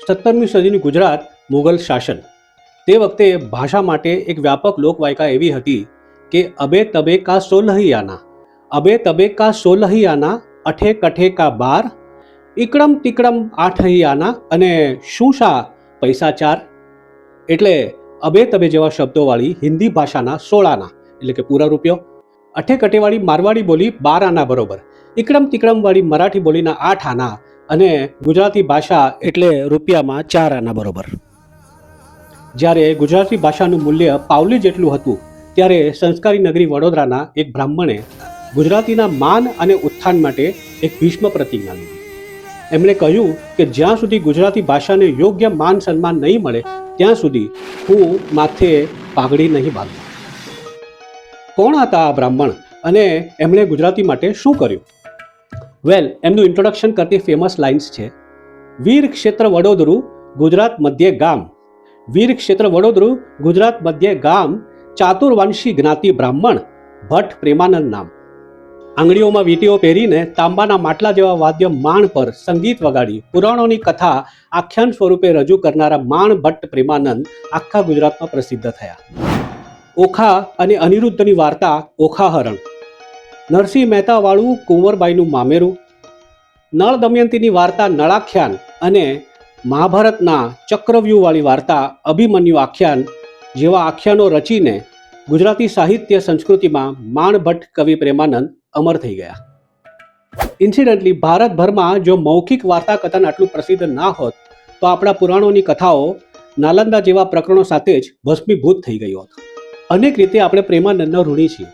17મી સદીનું ગુજરાત મુગલ શાસન. તે વખતે ભાષા માટે એક વ્યાપક લોકવાયકા એવી હતી કે અબે તબે કા સોલહિયાના, અબે તબે કા સોલહિયાના, અઠે કઠે કા બાર, ઇકડમ તિકડમ આઠહિયાના અને શું શા પૈસા ચાર. એટલે અબે તબે જેવા શબ્દોવાળી હિન્દી ભાષાના 16 આના એટલે કે પૂરા રૂપિયો, અઠે કઠેવાળી મારવાડી બોલી 12 આના બરોબર, ઇકડમ તિકડમવાળી મરાઠી બોલીના 8 આના અને ગુજરાતી ભાષા એટલે રૂપિયામાં 4 આના બરોબર. જ્યારે ગુજરાતી ભાષાનું મૂલ્ય પાવલી જેટલું હતું ત્યારે સંસ્કારી નગરી વડોદરાના એક બ્રાહ્મણે ગુજરાતીના માન અને ઉત્થાન માટે એક ભીષ્મ પ્રતિજ્ઞા લીધી. એમણે કહ્યું કે જ્યાં સુધી ગુજરાતી ભાષાને યોગ્ય માન સન્માન નહીં મળે ત્યાં સુધી હું માથે પાઘડી નહીં બાંધું. કોણ હતા આ બ્રાહ્મણ અને એમણે ગુજરાતી માટે શું કર્યું? વેલ, એમનું ઇન્ટ્રોડક્શન કરતી ફેમસ લાઇન્સ છે: વીર ક્ષેત્ર વડોદરું ગુજરાત મધ્ય ગામ, વીર ક્ષેત્ર વડોદરું ગુજરાત મધ્ય ગામ, ચાતુર્વાંશી જ્ઞાતિ બ્રાહ્મણ, ભટ્ટ પ્રેમાનંદ નામ. આંગળીઓમાં વીંટીઓ પહેરીને તાંબાના માટલા જેવા વાદ્ય માણ પર સંગીત વગાડી પુરાણોની કથા આખ્યાન સ્વરૂપે રજૂ કરનારા માણ ભટ્ટ પ્રેમાનંદ આખા ગુજરાતમાં પ્રસિદ્ધ થયા. ઓખા અને અનિરુદ્ધની વાર્તા ઓખાહરણ, નરસિંહ મહેતાવાળું કુંવરબાઈનું મામેરું, નળ દમયંતીની વાર્તા નળાખ્યાન અને મહાભારતના ચક્રવ્યૂહવાળી વાર્તા અભિમન્યુ આખ્યાન જેવા આખ્યાનો રચીને ગુજરાતી સાહિત્ય સંસ્કૃતિમાં માણ ભટ્ટ કવિ પ્રેમાનંદ અમર થઈ ગયા. ઇન્સિડન્ટલી ભારતભરમાં જો મૌખિક વાર્તા કથન આટલું પ્રસિદ્ધ ના હોત તો આપણા પુરાણોની કથાઓ નાલંદા જેવા પ્રકરણો સાથે જ ભસ્મીભૂત થઈ ગઈ હોત. અનેક રીતે આપણે પ્રેમાનંદના ઋણી છીએ.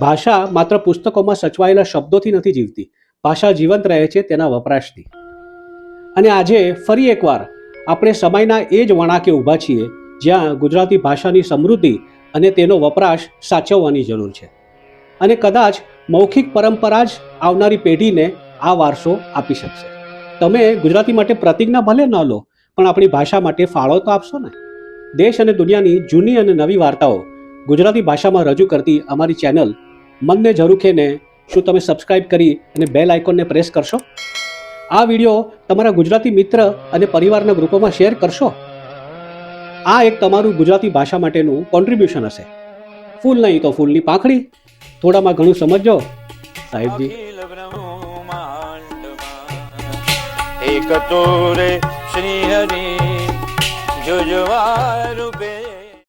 ભાષા માત્ર પુસ્તકોમાં સચવાયેલા શબ્દોથી નથી જીવતી, ભાષા જીવંત રહે છે તેના વપરાશથી. અને આજે ફરી એકવાર આપણે સમયના એ જ વળાંકે ઊભા છીએ જ્યાં ગુજરાતી ભાષાની સમૃદ્ધિ અને તેનો વપરાશ સાચવવાની જરૂર છે. અને કદાચ મૌખિક પરંપરા જ આવનારી પેઢીને આ વારસો આપી શકશે. તમે ગુજરાતી માટે પ્રતિજ્ઞા ભલે ન લો, પણ આપણી ભાષા માટે ફાળો તો આપશો ને. દેશ અને દુનિયાની જૂની અને નવી વાર્તાઓ ગુજરાતી ભાષામાં રજૂ કરતી અમારી ચેનલ મનને ઝરૂખેને શું તમે સબસ્ક્રાઇબ કરી અને બેલ આઇકોનને પ્રેસ કરશો? આ વિડીયો તમારા ગુજરાતી મિત્ર અને પરિવારના ગ્રુપોમાં શેર કરશો. આ એક તમારું ગુજરાતી ભાષા માટેનું કોન્ટ્રીબ્યુશન હશે. ફૂલ નહીં તો ફૂલની પાંખડી, થોડામાં ઘણું સમજો સાહેબજી. એક તો રે શ્રી હરિ જોજવા રૂપે